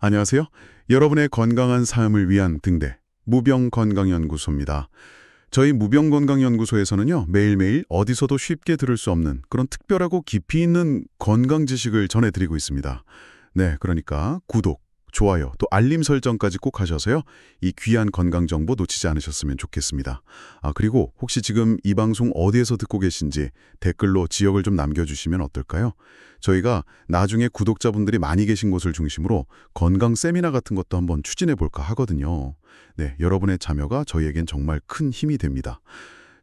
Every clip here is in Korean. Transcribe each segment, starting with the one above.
안녕하세요. 여러분의 건강한 삶을 위한 등대, 무병건강연구소입니다. 저희 무병건강연구소에서는요, 매일매일 어디서도 쉽게 들을 수 없는 그런 특별하고 깊이 있는 건강 지식을 전해드리고 있습니다. 네, 그러니까 구독, 좋아요, 또 알림 설정까지 꼭 하셔서요, 이 귀한 건강 정보 놓치지 않으셨으면 좋겠습니다. 그리고 혹시 지금 이 방송 어디에서 듣고 계신지 댓글로 지역을 좀 남겨주시면 어떨까요? 저희가 나중에 구독자분들이 많이 계신 곳을 중심으로 건강 세미나 같은 것도 한번 추진해 볼까 하거든요. 네, 여러분의 참여가 저희에겐 정말 큰 힘이 됩니다.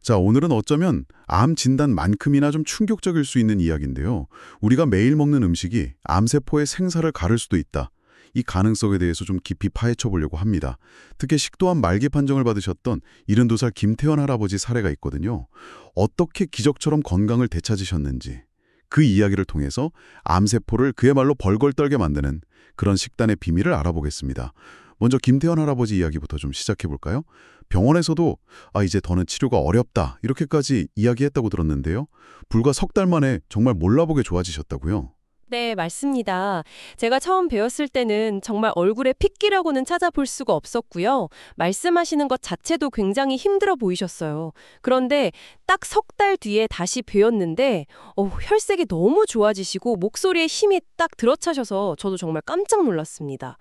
자, 오늘은 어쩌면 암 진단만큼이나 좀 충격적일 수 있는 이야기인데요. 우리가 매일 먹는 음식이 암세포의 생사를 가를 수도 있다. 이 가능성에 대해서 좀 깊이 파헤쳐 보려고 합니다. 특히 식도암 말기 판정을 받으셨던 72살 김태현 할아버지 사례가 있거든요. 어떻게 기적처럼 건강을 되찾으셨는지 그 이야기를 통해서 암세포를 그야말로 벌벌 떨게 만드는 그런 식단의 비밀을 알아보겠습니다. 먼저 김태현 할아버지 이야기부터 좀 시작해 볼까요? 병원에서도 이제 더는 치료가 어렵다 이렇게까지 이야기했다고 들었는데요. 불과 석 달 만에 정말 몰라보게 좋아지셨다고요? 네, 맞습니다. 제가 처음 배웠을 때는 정말 얼굴에 핏기라고는 찾아볼 수가 없었고요. 말씀하시는 것 자체도 굉장히 힘들어 보이셨어요. 그런데 딱 석 달 뒤에 다시 배웠는데 혈색이 너무 좋아지시고 목소리에 힘이 딱 들어차셔서 저도 정말 깜짝 놀랐습니다.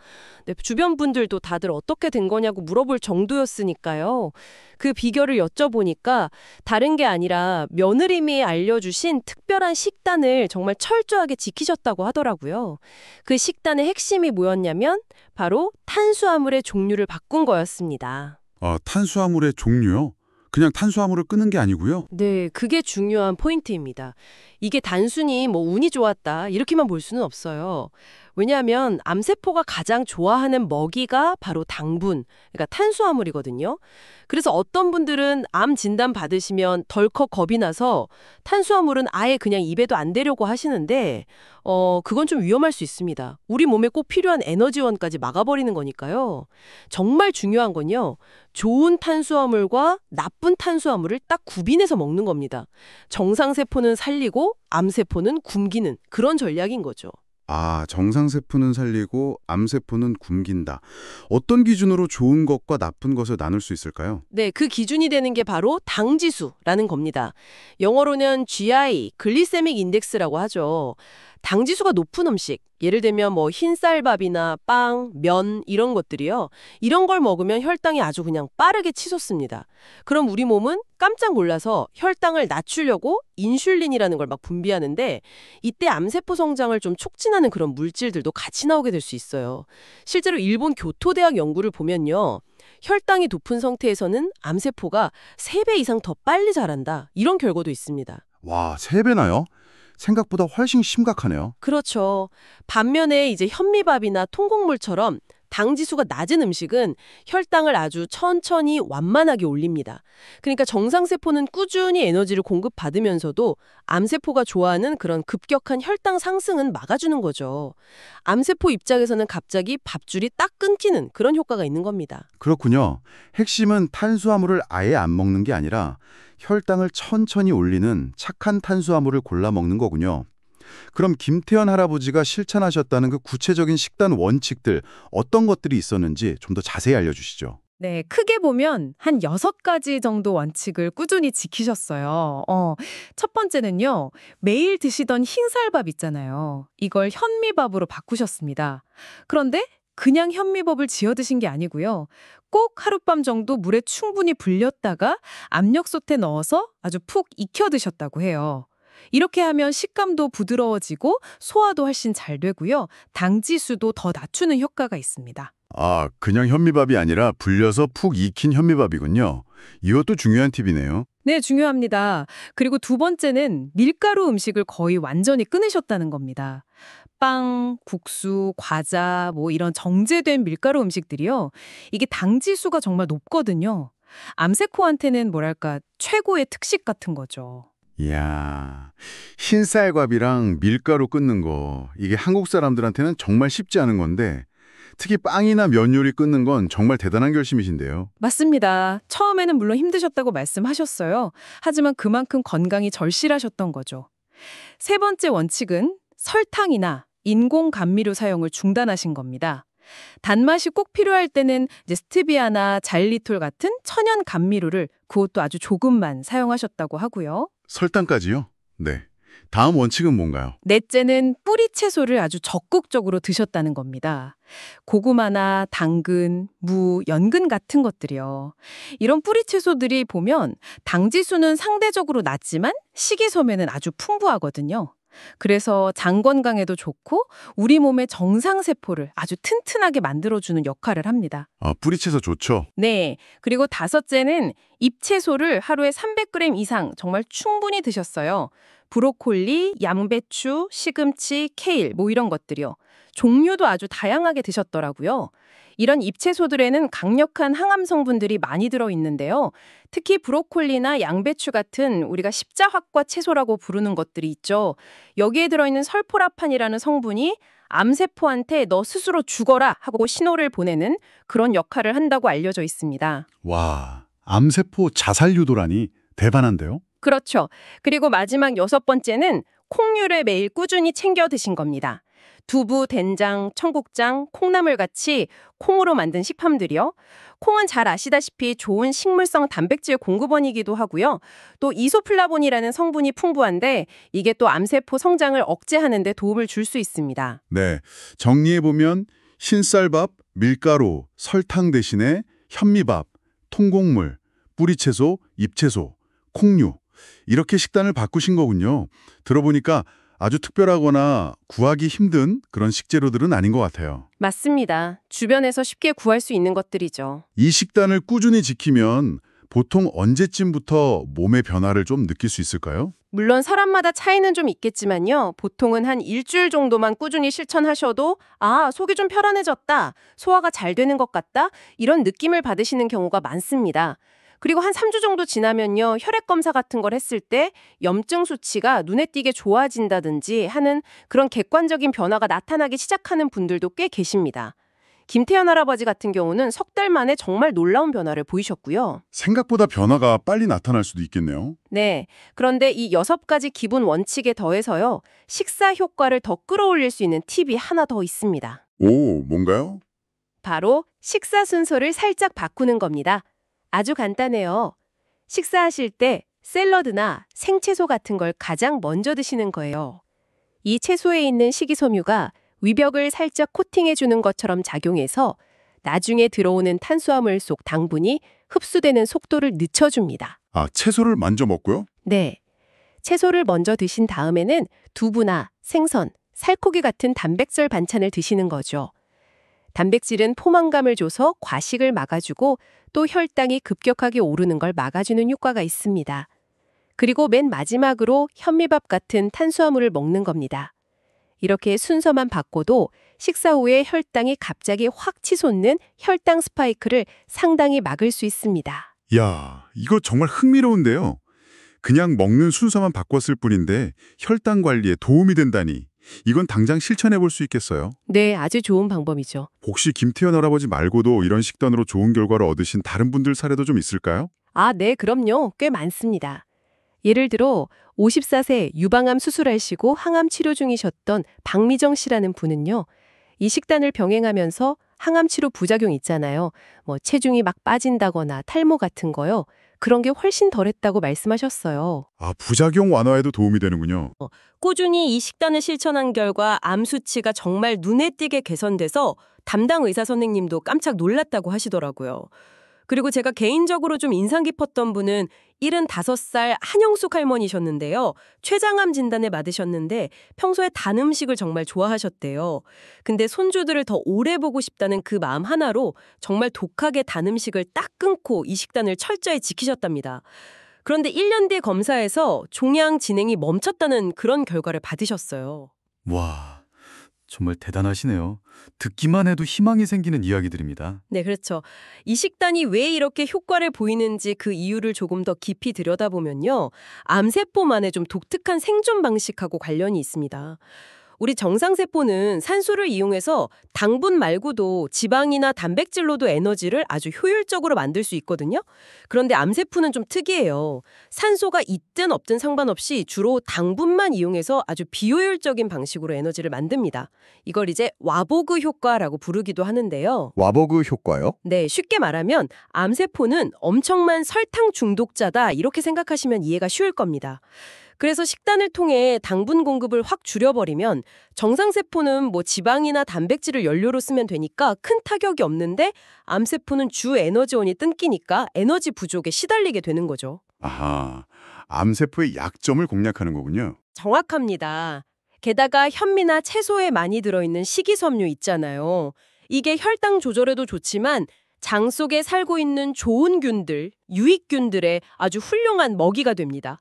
네, 주변 분들도 다들 어떻게 된 거냐고 물어볼 정도였으니까요. 그 비결을 여쭤보니까 다른 게 아니라 며느님이 알려주신 특별한 식단을 정말 철저하게 지키셨다고 하더라고요. 그 식단의 핵심이 뭐였냐면 바로 탄수화물의 종류를 바꾼 거였습니다. 탄수화물의 종류요? 그냥 탄수화물을 끊는 게 아니고요? 네, 그게 중요한 포인트입니다. 이게 단순히 운이 좋았다 이렇게만 볼 수는 없어요. 왜냐하면 암세포가 가장 좋아하는 먹이가 바로 당분, 그러니까 탄수화물이거든요. 그래서 어떤 분들은 암 진단 받으시면 덜컥 겁이 나서 탄수화물은 아예 그냥 입에도 안 대려고 하시는데 그건 좀 위험할 수 있습니다. 우리 몸에 꼭 필요한 에너지원까지 막아버리는 거니까요. 정말 중요한 건요. 좋은 탄수화물과 나쁜 탄수화물을 딱 구분해서 먹는 겁니다. 정상세포는 살리고 암세포는 굶기는 그런 전략인 거죠. 정상세포는 살리고 암세포는 굶긴다. 어떤 기준으로 좋은 것과 나쁜 것을 나눌 수 있을까요? 네, 그 기준이 되는 게 바로 당지수라는 겁니다. 영어로는 GI, 글리세믹 인덱스라고 하죠. 당지수가 높은 음식, 예를 들면 흰쌀밥이나 빵, 면 이런 것들이요. 이런 걸 먹으면 혈당이 아주 그냥 빠르게 치솟습니다. 그럼 우리 몸은 깜짝 놀라서 혈당을 낮추려고 인슐린이라는 걸 막 분비하는데 이때 암세포 성장을 좀 촉진하는 그런 물질들도 같이 나오게 될 수 있어요. 실제로 일본 교토대학 연구를 보면요. 혈당이 높은 상태에서는 암세포가 3배 이상 더 빨리 자란다. 이런 결과도 있습니다. 와, 3배나요? 생각보다 훨씬 심각하네요. 그렇죠. 반면에 이제 현미밥이나 통곡물처럼 당 지수가 낮은 음식은 혈당을 아주 천천히 완만하게 올립니다. 그러니까 정상세포는 꾸준히 에너지를 공급받으면서도 암세포가 좋아하는 그런 급격한 혈당 상승은 막아주는 거죠. 암세포 입장에서는 갑자기 밥줄이 딱 끊기는 그런 효과가 있는 겁니다. 그렇군요. 핵심은 탄수화물을 아예 안 먹는 게 아니라 혈당을 천천히 올리는 착한 탄수화물을 골라 먹는 거군요. 그럼 김태현 할아버지가 실천하셨다는 그 구체적인 식단 원칙들 어떤 것들이 있었는지 좀 더 자세히 알려주시죠. 네, 크게 보면 한 6가지 정도 원칙을 꾸준히 지키셨어요. 첫 번째는요, 매일 드시던 흰쌀밥 있잖아요. 이걸 현미밥으로 바꾸셨습니다. 그런데 그냥 현미밥을 지어 드신 게 아니고요. 꼭 하룻밤 정도 물에 충분히 불렸다가 압력솥에 넣어서 아주 푹 익혀 드셨다고 해요. 이렇게 하면 식감도 부드러워지고 소화도 훨씬 잘 되고요. 당 지수도 더 낮추는 효과가 있습니다. 그냥 현미밥이 아니라 불려서 푹 익힌 현미밥이군요. 이것도 중요한 팁이네요. 네, 중요합니다. 그리고 두 번째는 밀가루 음식을 거의 완전히 끊으셨다는 겁니다. 빵, 국수, 과자, 이런 정제된 밀가루 음식들이요. 이게 당 지수가 정말 높거든요. 암세포한테는 뭐랄까 최고의 특식 같은 거죠. 이야, 흰쌀밥이랑 밀가루 끊는 거, 이게 한국 사람들한테는 정말 쉽지 않은 건데 특히 빵이나 면 요리 끊는 건 정말 대단한 결심이신데요. 맞습니다. 처음에는 물론 힘드셨다고 말씀하셨어요. 하지만 그만큼 건강이 절실하셨던 거죠. 세 번째 원칙은 설탕이나 인공 감미료 사용을 중단하신 겁니다. 단맛이 꼭 필요할 때는 이제 스티비아나 자일리톨 같은 천연 감미료를 그것도 아주 조금만 사용하셨다고 하고요. 설탕까지요? 네. 다음 원칙은 뭔가요? 넷째는 뿌리 채소를 아주 적극적으로 드셨다는 겁니다. 고구마나 당근, 무, 연근 같은 것들이요. 이런 뿌리 채소들이 보면 당 지수는 상대적으로 낮지만 식이섬유는 아주 풍부하거든요. 그래서 장 건강에도 좋고 우리 몸의 정상 세포를 아주 튼튼하게 만들어주는 역할을 합니다. 아, 뿌리채소 좋죠. 네. 그리고 다섯째는 잎채소를 하루에 300g 이상 정말 충분히 드셨어요. 브로콜리, 양배추, 시금치, 케일 뭐 이런 것들이요. 종류도 아주 다양하게 드셨더라고요. 이런 잎채소들에는 강력한 항암 성분들이 많이 들어있는데요. 특히 브로콜리나 양배추 같은 우리가 십자화과 채소라고 부르는 것들이 있죠. 여기에 들어있는 설포라판이라는 성분이 암세포한테 너 스스로 죽어라 하고 신호를 보내는 그런 역할을 한다고 알려져 있습니다. 와, 암세포 자살 유도라니 대단한데요? 그렇죠. 그리고 마지막 여섯 번째는 콩류를 매일 꾸준히 챙겨 드신 겁니다. 두부, 된장, 청국장, 콩나물 같이 콩으로 만든 식품들이요. 콩은 잘 아시다시피 좋은 식물성 단백질 공급원이기도 하고요. 또 이소플라본이라는 성분이 풍부한데 이게 또 암세포 성장을 억제하는 데 도움을 줄 수 있습니다. 네. 정리해보면 흰쌀밥, 밀가루, 설탕 대신에 현미밥, 통곡물, 뿌리채소, 잎채소, 콩류 이렇게 식단을 바꾸신 거군요. 들어보니까 아주 특별하거나 구하기 힘든 그런 식재료들은 아닌 것 같아요. 맞습니다. 주변에서 쉽게 구할 수 있는 것들이죠. 이 식단을 꾸준히 지키면 보통 언제쯤부터 몸의 변화를 좀 느낄 수 있을까요? 물론 사람마다 차이는 좀 있겠지만요. 보통은 한 일주일 정도만 꾸준히 실천하셔도 속이 좀 편안해졌다, 소화가 잘 되는 것 같다 이런 느낌을 받으시는 경우가 많습니다. 그리고 한 3주 정도 지나면요. 혈액 검사 같은 걸 했을 때 염증 수치가 눈에 띄게 좋아진다든지 하는 그런 객관적인 변화가 나타나기 시작하는 분들도 꽤 계십니다. 김태현 할아버지 같은 경우는 석 달 만에 정말 놀라운 변화를 보이셨고요. 생각보다 변화가 빨리 나타날 수도 있겠네요. 네. 그런데 이 6가지 기본 원칙에 더해서요. 식사 효과를 더 끌어올릴 수 있는 팁이 하나 더 있습니다. 오, 뭔가요? 바로 식사 순서를 살짝 바꾸는 겁니다. 아주 간단해요. 식사하실 때 샐러드나 생채소 같은 걸 가장 먼저 드시는 거예요. 이 채소에 있는 식이섬유가 위벽을 살짝 코팅해주는 것처럼 작용해서 나중에 들어오는 탄수화물 속 당분이 흡수되는 속도를 늦춰줍니다. 아, 채소를 먼저 먹고요? 네. 채소를 먼저 드신 다음에는 두부나 생선, 살코기 같은 단백질 반찬을 드시는 거죠. 단백질은 포만감을 줘서 과식을 막아주고 또 혈당이 급격하게 오르는 걸 막아주는 효과가 있습니다. 그리고 맨 마지막으로 현미밥 같은 탄수화물을 먹는 겁니다. 이렇게 순서만 바꿔도 식사 후에 혈당이 갑자기 확 치솟는 혈당 스파이크를 상당히 막을 수 있습니다. 야, 이거 정말 흥미로운데요. 그냥 먹는 순서만 바꿨을 뿐인데 혈당 관리에 도움이 된다니. 이건 당장 실천해 볼 수 있겠어요. 네, 아주 좋은 방법이죠. 혹시 김태현 할아버지 말고도 이런 식단으로 좋은 결과를 얻으신 다른 분들 사례도 좀 있을까요? 네, 그럼요. 꽤 많습니다. 예를 들어 54세 유방암 수술하시고 항암 치료 중이셨던 박미정 씨라는 분은요. 이 식단을 병행하면서 항암 치료 부작용 있잖아요. 뭐 체중이 막 빠진다거나 탈모 같은 거요. 그런 게 훨씬 덜했다고 말씀하셨어요. 아, 부작용 완화에도 도움이 되는군요. 꾸준히 이 식단을 실천한 결과 암 수치가 정말 눈에 띄게 개선돼서 담당 의사 선생님도 깜짝 놀랐다고 하시더라고요. 그리고 제가 개인적으로 좀 인상 깊었던 분은 75살 한영숙 할머니셨는데요. 췌장암 진단을 받으셨는데 평소에 단 음식을 정말 좋아하셨대요. 근데 손주들을 더 오래 보고 싶다는 그 마음 하나로 정말 독하게 단 음식을 딱 끊고 이 식단을 철저히 지키셨답니다. 그런데 1년 뒤에 검사에서 종양 진행이 멈췄다는 그런 결과를 받으셨어요. 와, 정말 대단하시네요. 듣기만 해도 희망이 생기는 이야기들입니다. 네, 그렇죠. 이 식단이 왜 이렇게 효과를 보이는지 그 이유를 조금 더 깊이 들여다보면요. 암세포만의 좀 독특한 생존 방식하고 관련이 있습니다. 우리 정상세포는 산소를 이용해서 당분 말고도 지방이나 단백질로도 에너지를 아주 효율적으로 만들 수 있거든요. 그런데 암세포는 좀 특이해요. 산소가 있든 없든 상관없이 주로 당분만 이용해서 아주 비효율적인 방식으로 에너지를 만듭니다. 이걸 이제 와보그 효과라고 부르기도 하는데요. 와버그 효과요? 네, 쉽게 말하면 암세포는 엄청난 설탕 중독자다 이렇게 생각하시면 이해가 쉬울 겁니다. 그래서 식단을 통해 당분 공급을 확 줄여버리면 정상세포는 뭐 지방이나 단백질을 연료로 쓰면 되니까 큰 타격이 없는데 암세포는 주 에너지원이 끊기니까 에너지 부족에 시달리게 되는 거죠. 아하, 암세포의 약점을 공략하는 거군요. 정확합니다. 게다가 현미나 채소에 많이 들어있는 식이섬유 있잖아요. 이게 혈당 조절에도 좋지만 장 속에 살고 있는 좋은 균들, 유익균들의 아주 훌륭한 먹이가 됩니다.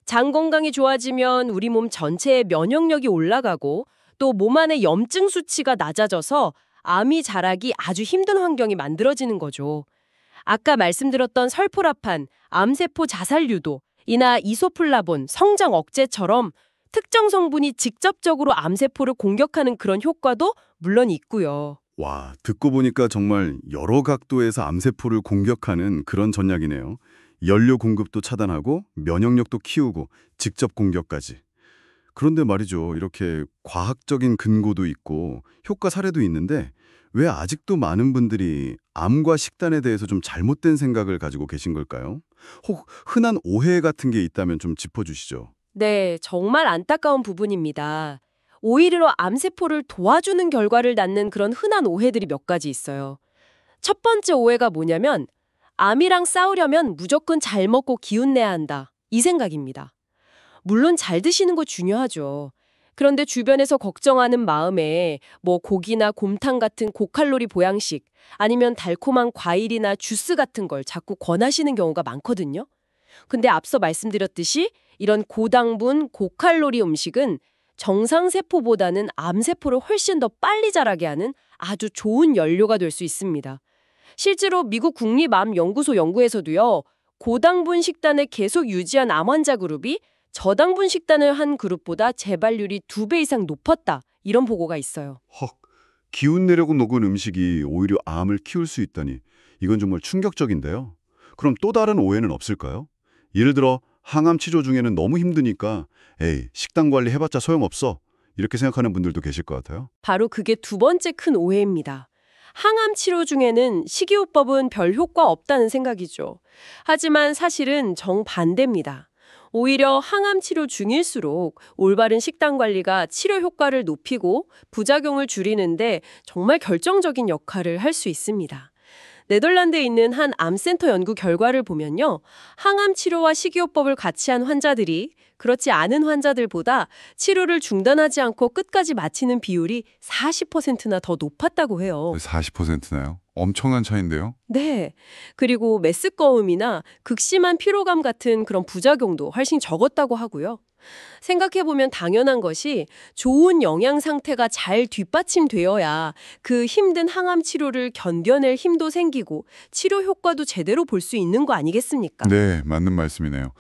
장 건강이 좋아지면 우리 몸 전체의 면역력이 올라가고 또 몸 안의 염증 수치가 낮아져서 암이 자라기 아주 힘든 환경이 만들어지는 거죠. 아까 말씀드렸던 설포라판, 암세포 자살 유도, 이나 이소플라본, 성장 억제처럼 특정 성분이 직접적으로 암세포를 공격하는 그런 효과도 물론 있고요. 와, 듣고 보니까 정말 여러 각도에서 암세포를 공격하는 그런 전략이네요. 연료 공급도 차단하고 면역력도 키우고 직접 공격까지. 그런데 말이죠. 이렇게 과학적인 근거도 있고 효과 사례도 있는데 왜 아직도 많은 분들이 암과 식단에 대해서 좀 잘못된 생각을 가지고 계신 걸까요? 혹 흔한 오해 같은 게 있다면 좀 짚어주시죠. 네, 정말 안타까운 부분입니다. 오히려 암세포를 도와주는 결과를 낳는 그런 흔한 오해들이 몇 가지 있어요. 첫 번째 오해가 뭐냐면 암이랑 싸우려면 무조건 잘 먹고 기운 내야 한다. 이 생각입니다. 물론 잘 드시는 거 중요하죠. 그런데 주변에서 걱정하는 마음에 뭐 고기나 곰탕 같은 고칼로리 보양식 아니면 달콤한 과일이나 주스 같은 걸 자꾸 권하시는 경우가 많거든요. 근데 앞서 말씀드렸듯이 이런 고당분, 고칼로리 음식은 정상세포보다는 암세포를 훨씬 더 빨리 자라게 하는 아주 좋은 연료가 될 수 있습니다. 실제로 미국 국립암연구소 연구에서도요. 고당분 식단을 계속 유지한 암 환자 그룹이 저당분 식단을 한 그룹보다 재발률이 2배 이상 높았다. 이런 보고가 있어요. 헉, 기운 내려고 먹은 음식이 오히려 암을 키울 수 있다니 이건 정말 충격적인데요. 그럼 또 다른 오해는 없을까요? 예를 들어 항암 치료 중에는 너무 힘드니까 에이, 식단 관리 해봤자 소용없어. 이렇게 생각하는 분들도 계실 것 같아요. 바로 그게 두 번째 큰 오해입니다. 항암 치료 중에는 식이요법은 별 효과 없다는 생각이죠. 하지만 사실은 정반대입니다. 오히려 항암 치료 중일수록 올바른 식단 관리가 치료 효과를 높이고 부작용을 줄이는데 정말 결정적인 역할을 할 수 있습니다. 네덜란드에 있는 한 암센터 연구 결과를 보면요. 항암 치료와 식이요법을 같이 한 환자들이 그렇지 않은 환자들보다 치료를 중단하지 않고 끝까지 마치는 비율이 40%나 더 높았다고 해요. 40%나요? 엄청난 차이인데요. 네. 그리고 메스꺼움이나 극심한 피로감 같은 그런 부작용도 훨씬 적었다고 하고요. 생각해보면 당연한 것이 좋은 영양 상태가 잘 뒷받침되어야 그 힘든 항암 치료를 견뎌낼 힘도 생기고 치료 효과도 제대로 볼 수 있는 거 아니겠습니까? 네, 맞는 말씀이네요.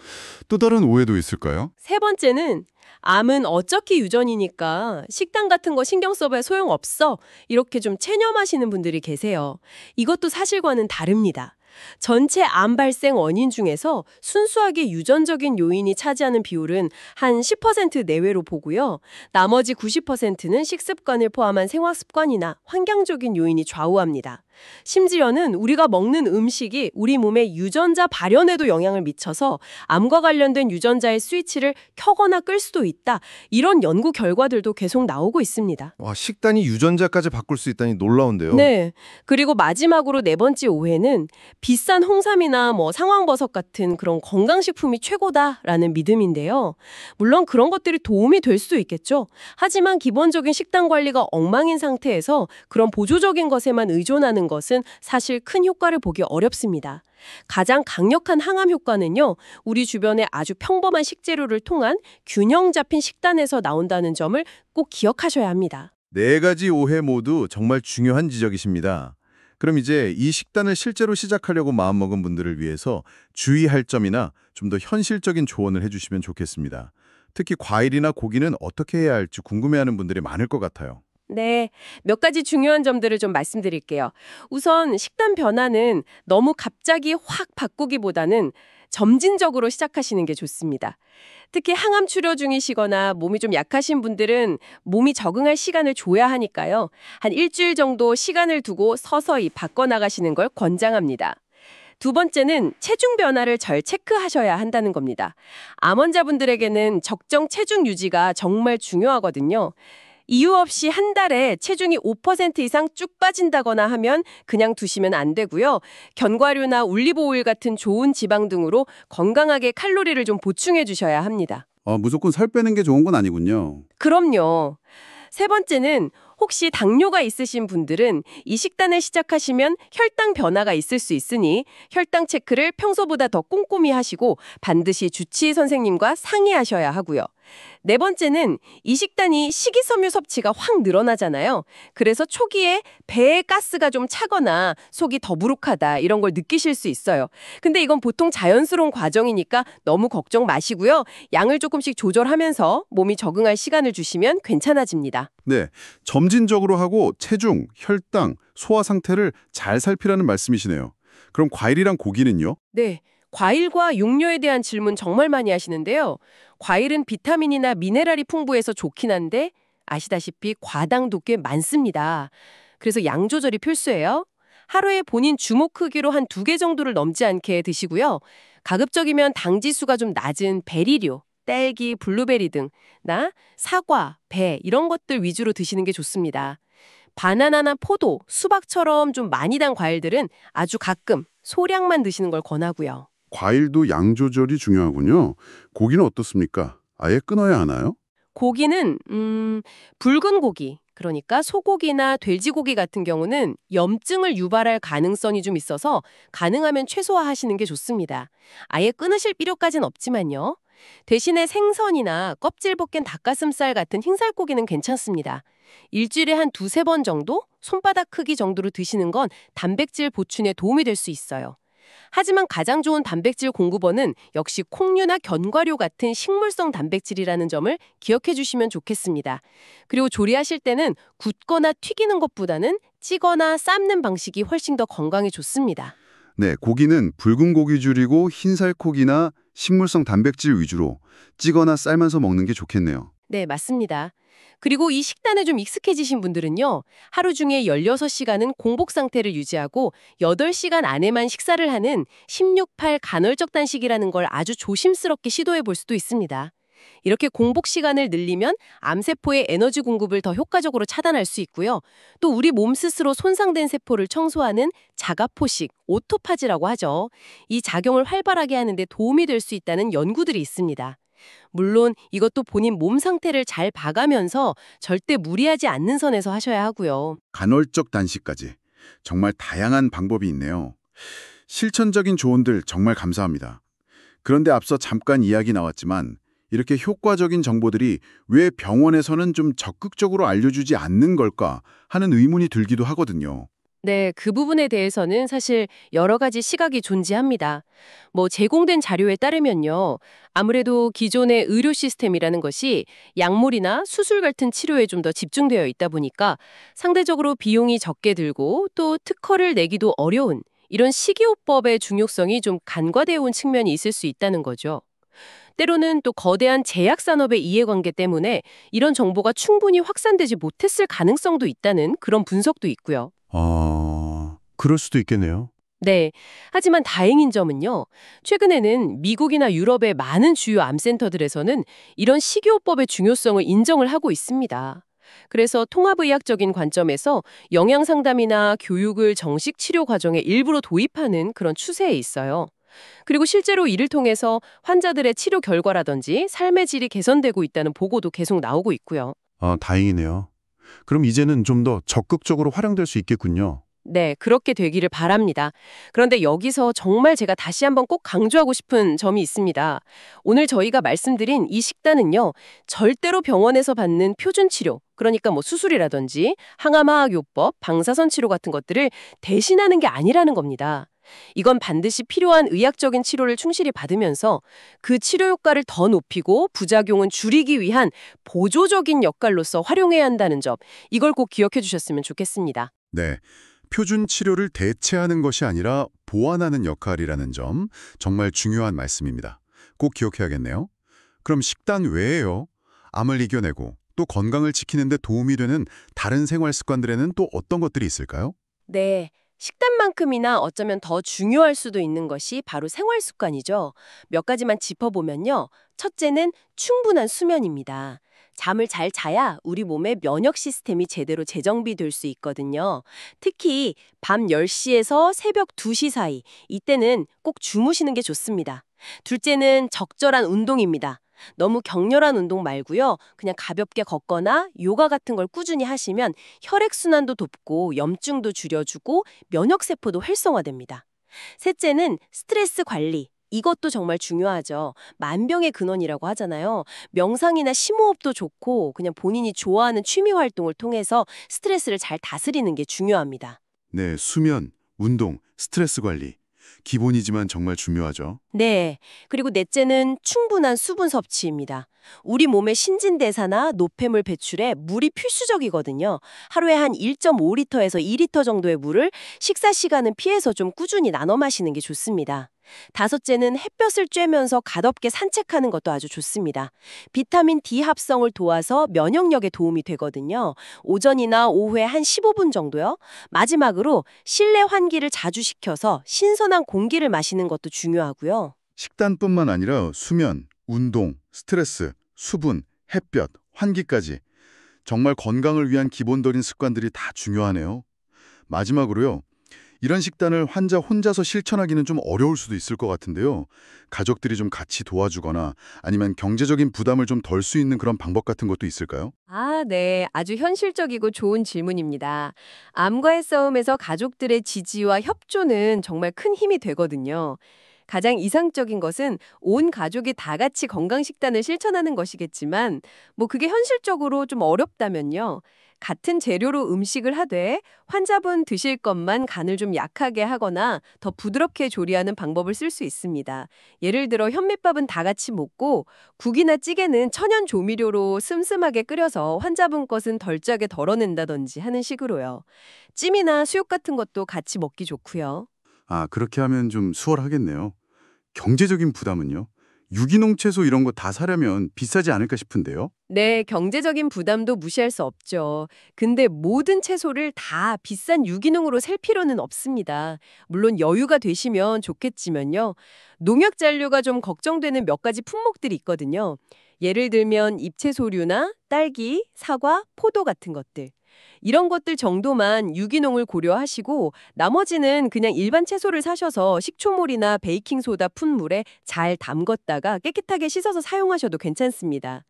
또 다른 오해도 있을까요? 세 번째는 암은 어차피 유전이니까 식단 같은 거 신경 써봐야 소용없어. 이렇게 좀 체념하시는 분들이 계세요. 이것도 사실과는 다릅니다. 전체 암 발생 원인 중에서 순수하게 유전적인 요인이 차지하는 비율은 한 10% 내외로 보고요. 나머지 90%는 식습관을 포함한 생활습관이나 환경적인 요인이 좌우합니다. 심지어는 우리가 먹는 음식이 우리 몸의 유전자 발현에도 영향을 미쳐서 암과 관련된 유전자의 스위치를 켜거나 끌 수도 있다. 이런 연구 결과들도 계속 나오고 있습니다. 와, 식단이 유전자까지 바꿀 수 있다니 놀라운데요. 네. 그리고 마지막으로 네 번째 오해는 비싼 홍삼이나 뭐 상황버섯 같은 그런 건강식품이 최고다라는 믿음인데요. 물론 그런 것들이 도움이 될 수도 있겠죠. 하지만 기본적인 식단 관리가 엉망인 상태에서 그런 보조적인 것에만 의존하는 것은 사실 큰 효과를 보기 어렵습니다. 가장 강력한 항암 효과는요. 우리 주변의 아주 평범한 식재료를 통한 균형 잡힌 식단에서 나온다는 점을 꼭 기억하셔야 합니다. 네 가지 오해 모두 정말 중요한 지적이십니다. 그럼 이제 이 식단을 실제로 시작하려고 마음먹은 분들을 위해서 주의할 점이나 좀 더 현실적인 조언을 해주시면 좋겠습니다. 특히 과일이나 고기는 어떻게 해야 할지 궁금해하는 분들이 많을 것 같아요. 네, 몇 가지 중요한 점들을 좀 말씀드릴게요. 우선 식단 변화는 너무 갑자기 확 바꾸기보다는 점진적으로 시작하시는 게 좋습니다. 특히 항암 치료 중이시거나 몸이 좀 약하신 분들은 몸이 적응할 시간을 줘야 하니까요. 한 일주일 정도 시간을 두고 서서히 바꿔나가시는 걸 권장합니다. 두 번째는 체중 변화를 잘 체크하셔야 한다는 겁니다. 암 환자분들에게는 적정 체중 유지가 정말 중요하거든요. 이유 없이 한 달에 체중이 5% 이상 쭉 빠진다거나 하면 그냥 두시면 안 되고요. 견과류나 올리브오일 같은 좋은 지방 등으로 건강하게 칼로리를 좀 보충해 주셔야 합니다. 무조건 살 빼는 게 좋은 건 아니군요. 그럼요. 세 번째는 혹시 당뇨가 있으신 분들은 이 식단을 시작하시면 혈당 변화가 있을 수 있으니 혈당 체크를 평소보다 더 꼼꼼히 하시고 반드시 주치의 선생님과 상의하셔야 하고요. 네 번째는 이 식단이 식이섬유 섭취가 확 늘어나잖아요. 그래서 초기에 배에 가스가 좀 차거나 속이 더부룩하다 이런 걸 느끼실 수 있어요. 근데 이건 보통 자연스러운 과정이니까 너무 걱정 마시고요. 양을 조금씩 조절하면서 몸이 적응할 시간을 주시면 괜찮아집니다. 네, 점진적으로 하고 체중, 혈당, 소화 상태를 잘 살피라는 말씀이시네요. 그럼 과일이랑 고기는요? 네. 과일과 육류에 대한 질문 정말 많이 하시는데요. 과일은 비타민이나 미네랄이 풍부해서 좋긴 한데 아시다시피 과당도 꽤 많습니다. 그래서 양 조절이 필수예요. 하루에 본인 주먹 크기로 한 2개 정도를 넘지 않게 드시고요. 가급적이면 당 지수가 좀 낮은 베리류, 딸기, 블루베리 등나 사과, 배 이런 것들 위주로 드시는 게 좋습니다. 바나나나 포도, 수박처럼 좀 많이 단 과일들은 아주 가끔 소량만 드시는 걸 권하고요. 과일도 양 조절이 중요하군요. 고기는 어떻습니까? 아예 끊어야 하나요? 고기는 붉은 고기, 그러니까 소고기나 돼지고기 같은 경우는 염증을 유발할 가능성이 좀 있어서 가능하면 최소화하시는 게 좋습니다. 아예 끊으실 필요까지는 없지만요. 대신에 생선이나 껍질 벗긴 닭가슴살 같은 흰살고기는 괜찮습니다. 일주일에 한 2-3번 정도? 손바닥 크기 정도로 드시는 건 단백질 보충에 도움이 될 수 있어요. 하지만 가장 좋은 단백질 공급원은 역시 콩류나 견과류 같은 식물성 단백질이라는 점을 기억해 주시면 좋겠습니다. 그리고 조리하실 때는 굽거나 튀기는 것보다는 찌거나 삶는 방식이 훨씬 더 건강에 좋습니다. 네, 고기는 붉은 고기 줄이고 흰살코기나 식물성 단백질 위주로 찌거나 삶아서 먹는 게 좋겠네요. 네, 맞습니다. 그리고 이 식단에 좀 익숙해지신 분들은요. 하루 중에 16시간은 공복 상태를 유지하고 8시간 안에만 식사를 하는 16-8 간헐적 단식이라는 걸 아주 조심스럽게 시도해 볼 수도 있습니다. 이렇게 공복 시간을 늘리면 암세포의 에너지 공급을 더 효과적으로 차단할 수 있고요. 또 우리 몸 스스로 손상된 세포를 청소하는 자가포식, 오토파지라고 하죠. 이 작용을 활발하게 하는 데 도움이 될 수 있다는 연구들이 있습니다. 물론 이것도 본인 몸 상태를 잘 봐가면서 절대 무리하지 않는 선에서 하셔야 하고요. 간헐적 단식까지 정말 다양한 방법이 있네요. 실천적인 조언들 정말 감사합니다. 그런데 앞서 잠깐 이야기 나왔지만 이렇게 효과적인 정보들이 왜 병원에서는 좀 적극적으로 알려주지 않는 걸까 하는 의문이 들기도 하거든요. 네, 그 부분에 대해서는 사실 여러 가지 시각이 존재합니다. 제공된 자료에 따르면요. 아무래도 기존의 의료 시스템이라는 것이 약물이나 수술 같은 치료에 좀 더 집중되어 있다 보니까 상대적으로 비용이 적게 들고 또 특허를 내기도 어려운 이런 식이요법의 중요성이 좀 간과되어 온 측면이 있을 수 있다는 거죠. 때로는 또 거대한 제약산업의 이해관계 때문에 이런 정보가 충분히 확산되지 못했을 가능성도 있다는 그런 분석도 있고요. 그럴 수도 있겠네요. 네. 하지만 다행인 점은요. 최근에는 미국이나 유럽의 많은 주요 암센터들에서는 이런 식이요법의 중요성을 인정을 하고 있습니다. 그래서 통합의학적인 관점에서 영양상담이나 교육을 정식 치료 과정의 일부로 도입하는 그런 추세에 있어요. 그리고 실제로 이를 통해서 환자들의 치료 결과라든지 삶의 질이 개선되고 있다는 보고도 계속 나오고 있고요. 다행이네요. 그럼 이제는 좀 더 적극적으로 활용될 수 있겠군요. 네, 그렇게 되기를 바랍니다. 그런데 여기서 정말 제가 다시 한번 꼭 강조하고 싶은 점이 있습니다. 오늘 저희가 말씀드린 이 식단은요, 절대로 병원에서 받는 표준 치료, 그러니까 수술이라든지 항암화학요법, 방사선 치료 같은 것들을 대신하는 게 아니라는 겁니다. 이건 반드시 필요한 의학적인 치료를 충실히 받으면서 그 치료 효과를 더 높이고 부작용은 줄이기 위한 보조적인 역할로서 활용해야 한다는 점, 이걸 꼭 기억해 주셨으면 좋겠습니다. 네, 표준 치료를 대체하는 것이 아니라 보완하는 역할이라는 점 정말 중요한 말씀입니다. 꼭 기억해야겠네요. 그럼 식단 외에요. 암을 이겨내고 또 건강을 지키는 데 도움이 되는 다른 생활 습관들에는 또 어떤 것들이 있을까요? 네. 식단만큼이나 어쩌면 더 중요할 수도 있는 것이 바로 생활 습관이죠. 몇 가지만 짚어보면요. 첫째는 충분한 수면입니다. 잠을 잘 자야 우리 몸의 면역 시스템이 제대로 재정비될 수 있거든요. 특히 밤 10시에서 새벽 2시 사이, 이때는 꼭 주무시는 게 좋습니다. 둘째는 적절한 운동입니다. 너무 격렬한 운동 말고요. 그냥 가볍게 걷거나 요가 같은 걸 꾸준히 하시면 혈액순환도 돕고 염증도 줄여주고 면역세포도 활성화됩니다. 셋째는 스트레스 관리. 이것도 정말 중요하죠. 만병의 근원이라고 하잖아요. 명상이나 심호흡도 좋고 그냥 본인이 좋아하는 취미 활동을 통해서 스트레스를 잘 다스리는 게 중요합니다. 네, 수면, 운동, 스트레스 관리. 기본이지만 정말 중요하죠. 네. 그리고 넷째는 충분한 수분 섭취입니다. 우리 몸의 신진대사나 노폐물 배출에 물이 필수적이거든요. 하루에 한 1.5리터에서 2리터 정도의 물을 식사 시간은 피해서 좀 꾸준히 나눠 마시는 게 좋습니다. 다섯째는 햇볕을 쬐면서 가볍게 산책하는 것도 아주 좋습니다. 비타민 D 합성을 도와서 면역력에 도움이 되거든요. 오전이나 오후에 한 15분 정도요. 마지막으로 실내 환기를 자주 시켜서 신선한 공기를 마시는 것도 중요하고요. 식단뿐만 아니라 수면, 운동, 스트레스, 수분, 햇볕, 환기까지 정말 건강을 위한 기본적인 습관들이 다 중요하네요. 마지막으로요. 이런 식단을 환자 혼자서 실천하기는 좀 어려울 수도 있을 것 같은데요. 가족들이 좀 같이 도와주거나 아니면 경제적인 부담을 좀 덜 수 있는 그런 방법 같은 것도 있을까요? 네. 아주 현실적이고 좋은 질문입니다. 암과의 싸움에서 가족들의 지지와 협조는 정말 큰 힘이 되거든요. 가장 이상적인 것은 온 가족이 다 같이 건강식단을 실천하는 것이겠지만, 그게 현실적으로 좀 어렵다면요. 같은 재료로 음식을 하되 환자분 드실 것만 간을 좀 약하게 하거나 더 부드럽게 조리하는 방법을 쓸 수 있습니다. 예를 들어 현미밥은 다 같이 먹고 국이나 찌개는 천연 조미료로 슴슴하게 끓여서 환자분 것은 덜 짜게 덜어낸다든지 하는 식으로요. 찜이나 수육 같은 것도 같이 먹기 좋고요. 그렇게 하면 좀 수월하겠네요. 경제적인 부담은요? 유기농 채소 이런 거 다 사려면 비싸지 않을까 싶은데요. 네, 경제적인 부담도 무시할 수 없죠. 근데 모든 채소를 다 비싼 유기농으로 살 필요는 없습니다. 물론 여유가 되시면 좋겠지만요. 농약 잔류가 좀 걱정되는 몇 가지 품목들이 있거든요. 예를 들면 잎채소류나 딸기, 사과, 포도 같은 것들. 이런 것들 정도만 유기농을 고려하시고 나머지는 그냥 일반 채소를 사셔서 식초물이나 베이킹소다 푼 물에 잘 담궜다가 깨끗하게 씻어서 사용하셔도 괜찮습니다.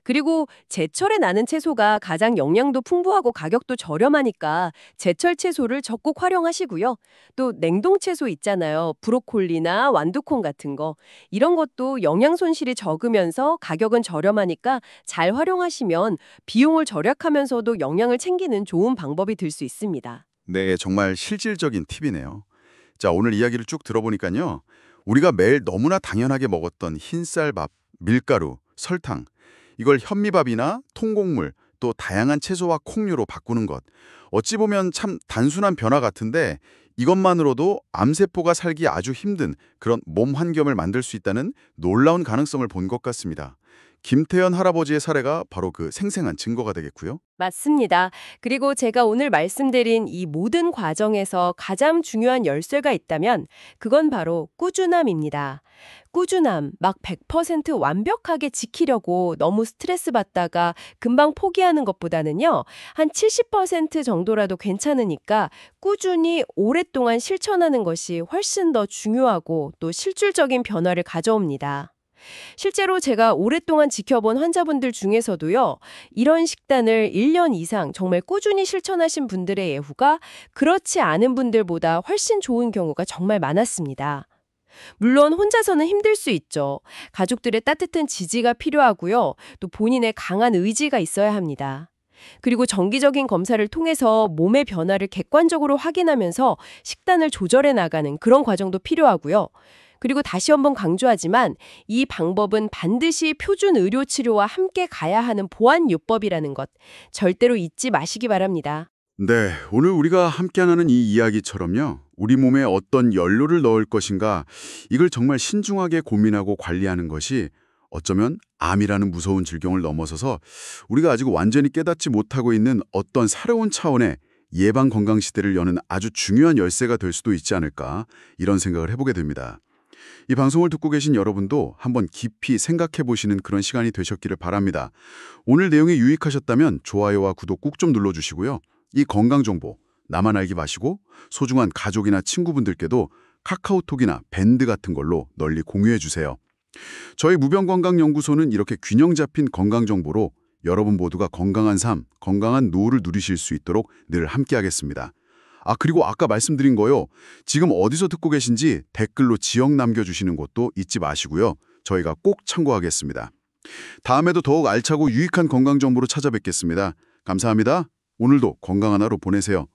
그리고 제철에 나는 채소가 가장 영양도 풍부하고 가격도 저렴하니까 제철 채소를 적극 활용하시고요. 또 냉동 채소 있잖아요. 브로콜리나 완두콩 같은 거. 이런 것도 영양 손실이 적으면서 가격은 저렴하니까 잘 활용하시면 비용을 절약하면서도 영양을 챙기는 좋은 방법이 될 수 있습니다. 네, 정말 실질적인 팁이네요. 자, 오늘 이야기를 쭉 들어보니까요. 우리가 매일 너무나 당연하게 먹었던 흰쌀밥, 밀가루, 설탕, 이걸 현미밥이나 통곡물, 또 다양한 채소와 콩류로 바꾸는 것. 어찌 보면 참 단순한 변화 같은데 이것만으로도 암세포가 살기 아주 힘든 그런 몸 환경을 만들 수 있다는 놀라운 가능성을 본 것 같습니다. 김태현 할아버지의 사례가 바로 그 생생한 증거가 되겠고요. 맞습니다. 그리고 제가 오늘 말씀드린 이 모든 과정에서 가장 중요한 열쇠가 있다면 그건 바로 꾸준함입니다. 꾸준함, 막 100% 완벽하게 지키려고 너무 스트레스 받다가 금방 포기하는 것보다는요. 한 70% 정도라도 괜찮으니까 꾸준히 오랫동안 실천하는 것이 훨씬 더 중요하고 또 실질적인 변화를 가져옵니다. 실제로 제가 오랫동안 지켜본 환자분들 중에서도요, 이런 식단을 1년 이상 정말 꾸준히 실천하신 분들의 예후가 그렇지 않은 분들보다 훨씬 좋은 경우가 정말 많았습니다. 물론 혼자서는 힘들 수 있죠. 가족들의 따뜻한 지지가 필요하고요. 또 본인의 강한 의지가 있어야 합니다. 그리고 정기적인 검사를 통해서 몸의 변화를 객관적으로 확인하면서 식단을 조절해 나가는 그런 과정도 필요하고요. 그리고 다시 한번 강조하지만 이 방법은 반드시 표준 의료 치료와 함께 가야 하는 보완요법이라는 것 절대로 잊지 마시기 바랍니다. 네, 오늘 우리가 함께 하는 이 이야기처럼요. 우리 몸에 어떤 연료를 넣을 것인가 이걸 정말 신중하게 고민하고 관리하는 것이 어쩌면 암이라는 무서운 질병을 넘어서서 우리가 아직 완전히 깨닫지 못하고 있는 어떤 새로운 차원의 예방 건강 시대를 여는 아주 중요한 열쇠가 될 수도 있지 않을까 이런 생각을 해보게 됩니다. 이 방송을 듣고 계신 여러분도 한번 깊이 생각해 보시는 그런 시간이 되셨기를 바랍니다. 오늘 내용이 유익하셨다면 좋아요와 구독 꾹 좀 눌러주시고요. 이 건강 정보 나만 알기 마시고 소중한 가족이나 친구분들께도 카카오톡이나 밴드 같은 걸로 널리 공유해 주세요. 저희 무병건강연구소는 이렇게 균형 잡힌 건강 정보로 여러분 모두가 건강한 삶, 건강한 노후를 누리실 수 있도록 늘 함께하겠습니다. 그리고 아까 말씀드린 거요. 지금 어디서 듣고 계신지 댓글로 지역 남겨주시는 것도 잊지 마시고요. 저희가 꼭 참고하겠습니다. 다음에도 더욱 알차고 유익한 건강 정보로 찾아뵙겠습니다. 감사합니다. 오늘도 건강한 하루 보내세요.